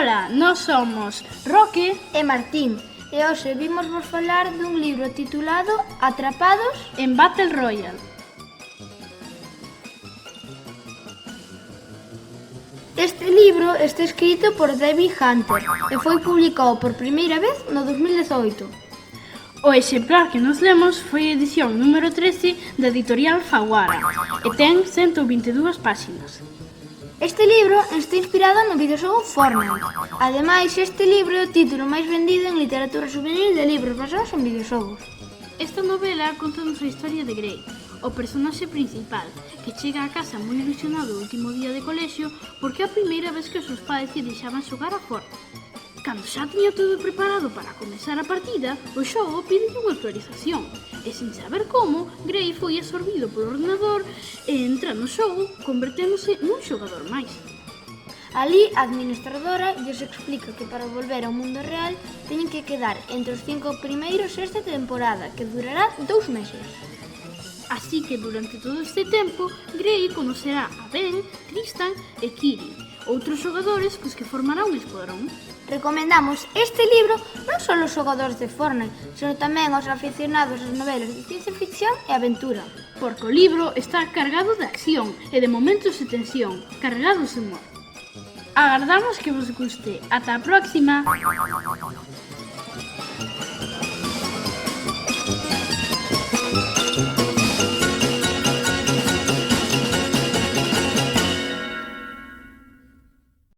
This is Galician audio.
Ola, nós somos Roque e Martín, e hoxe vimos vos falar dun libro titulado Atrapados en Battle Royale. Este libro está escrito por David Hunter e foi publicado por primeira vez no 2018. O exemplar que nos lemos foi a edición número 13 da editorial Faguara e ten 122 páxinas. Este libro está inspirado no videoxogo Fortnite. Ademais, este libro é o título máis vendido en literatura juvenil de libros basados en videoxogos. Esta novela conta-nos a historia de Grey, o personaxe principal, que chega a casa moi ilusionado o último día de colexio porque é a primeira vez que os seus pais lle deixaban xogar a Fortnite. Cando xa tiña todo preparado para comezar a partida, o xogo pide unha actualización, e sen saber como, Grey foi absorbido polo ordenador e entra no xogo converténdose nun xogador máis. Ali, a administradora lles explica que para volver ao mundo real teñen que quedar entre os 5 primeiros esta temporada, que durará 2 meses. Así que durante todo este tempo, Grey conocerá a Ben, Tristan e Kiri, outros xogadores cos que formará un escuadrón. Recomendamos este libro non só aos xogadores de Fortnite, senón tamén aos aficionados ás novelas de ciencia ficción e aventura. Porque o libro está cargado de acción e de momentos de tensión, cargados de humor. Agardamos que vos guste. Ata a próxima!